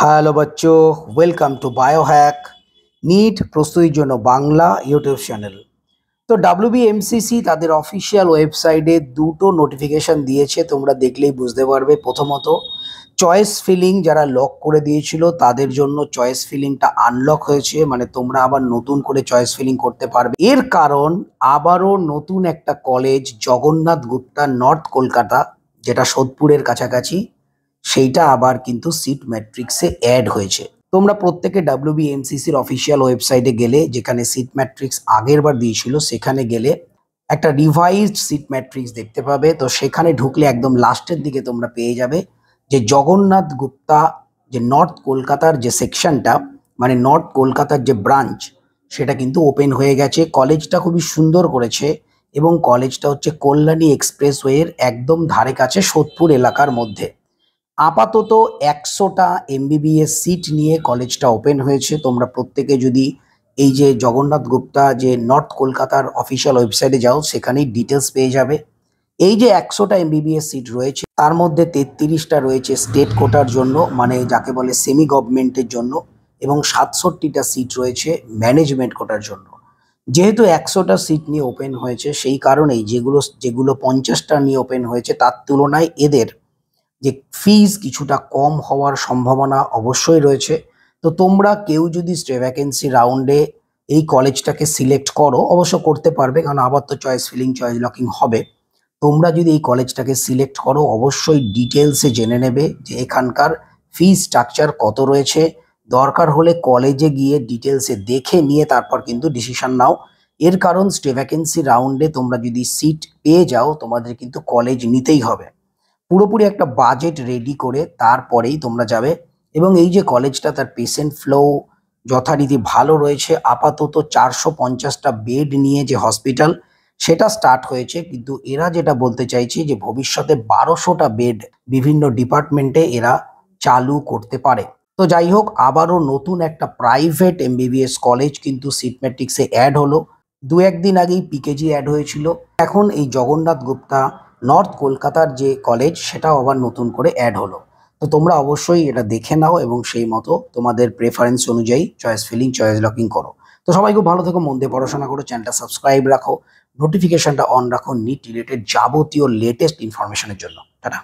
Hello বাচ্চো, welcome to Biohack NEET প্রস্তুতির জন্য বাংলা ইউটিউব চ্যানেল। তো ডাব্লিউবিএমসিসি তাদের অফিসিয়াল ওয়েবসাইটে দুটো নোটিফিকেশান দিয়েছে, তোমরা দেখলেই বুঝতে পারবে। প্রথমত, চয়েস ফিলিং যারা লক করে দিয়েছিল তাদের জন্য চয়েস ফিলিংটা আনলক হয়েছে, মানে তোমরা আবার নতুন করে চয়েস ফিলিং করতে পারবে। এর কারণ আবারও নতুন একটা কলেজ জগন্নাথ গুপ্তা নর্থ কলকাতা, যেটা সোদপুরের কাছাকাছি, সেইটা আবার কিন্তু সিট ম্যাট্রিক্সে অ্যাড হয়েছে। তোমরা প্রত্যেকে ডাব্লিউবিএমসিসির অফিসিয়াল ওয়েবসাইটে গেলে, যেখানে সিট ম্যাট্রিক্স আগের বার দিয়েছিল, সেখানে গেলে একটা রিভাইজড সিট ম্যাট্রিক্স দেখতে পাবে। তো সেখানে ঢুকলে একদম লাস্টের দিকে তোমরা পেয়ে যাবে যে জগন্নাথ গুপ্তা যে নর্থ কলকাতার যে সেকশনটা, মানে নর্থ কলকাতার যে ব্রাঞ্চ, সেটা কিন্তু ওপেন হয়ে গেছে। কলেজটা খুবই সুন্দর করেছে এবং কলেজটা হচ্ছে কল্যাণী এক্সপ্রেসওয়ের একদম ধারে কাছে, সোদপুর এলাকার মধ্যে। আপাতত 100টা এমবিবিএস সিট নিয়ে কলেজটা ওপেন হয়েছে। তোমরা প্রত্যেকে যদি এই যে জগন্নাথ গুপ্তা যে নর্থ কলকাতার অফিসিয়াল ওয়েবসাইটে যাও, সেখানেই ডিটেলস পেয়ে যাবে। এই যে 100টা এমবিবিএস সিট রয়েছে, তার মধ্যে 33টা রয়েছে স্টেট কোটার জন্য, মানে যাকে বলে সেমি গভর্নমেন্টের জন্য, এবং 67টা সিট রয়েছে ম্যানেজমেন্ট কোটার জন্য। যেহেতু 100টা সিট নিয়ে ওপেন হয়েছে, সেই কারণেই যেগুলো 50টা নিয়ে ওপেন হয়েছে, তার তুলনায় এদের যে ফিজ কিছুটা কম হওয়ার সম্ভাবনা অবশ্যই রয়েছে। তো তোমরা কেউ যদি ভ্যাকেন্সি রাউন্ডে এই কলেজটাকে সিলেক্ট করো, অবশ্য করতে পারবে, কারণ আবার তো চয়েস ফিলিং চয়েস লকিং হবে। তোমরা যদি এই কলেজটাকে সিলেক্ট করো, অবশ্যই ডিটেলসে জেনে নেবে যে এখানকার ফি স্ট্রাকচার কত রয়েছে। দরকার হলে কলেজে গিয়ে ডিটেলসে দেখে নিয়ে তারপর কিন্তু ডিসিশন নাও। এর কারণ ভ্যাকেন্সি রাউন্ডে তোমরা যদি সিট পেয়ে যাও, তোমাদের কিন্তু কলেজ নিতেই হবে। পুরোপুরি একটা বাজেট রেডি করে তারপরেই তোমরা যাবে। এবং এই যে কলেজটা, তার পেশেন্ট ফ্লো যথারীতি ভালো রয়েছে। আপাতত 450টা বেড নিয়ে যে হসপিটাল, সেটা স্টার্ট হয়েছে, কিন্তু এরা যেটা বলতে চাইছে যে ভবিষ্যতে 1200টা বেড বিভিন্ন ডিপার্টমেন্টে এরা চালু করতে পারে। তো যাই হোক, আবারও নতুন একটা প্রাইভেট এমবিবিএস কলেজ কিন্তু সিট ম্যাট্রিক্সে অ্যাড হলো। দু একদিন আগেই পিকেজি অ্যাড হয়েছিল। এখন এই জগন্নাথ গুপ্তা নর্থ কলকাতার যে কলেজ, সেটাও আবার নতুন করে অ্যাড হলো। তো তোমরা অবশ্যই এটা দেখে নাও এবং সেই মতো তোমাদের প্রেফারেন্স অনুযায়ী চয়েস ফিলিং চয়েস লকিং করো। তো সবাই খুব ভালো থেকো, মন দিয়ে পড়াশোনা করো, চ্যানেলটা সাবস্ক্রাইব রাখো, নোটিফিকেশনটা অন রাখো নিট রিলেটেড যাবতীয় লেটেস্ট ইনফরমেশনের জন্য। টাটা।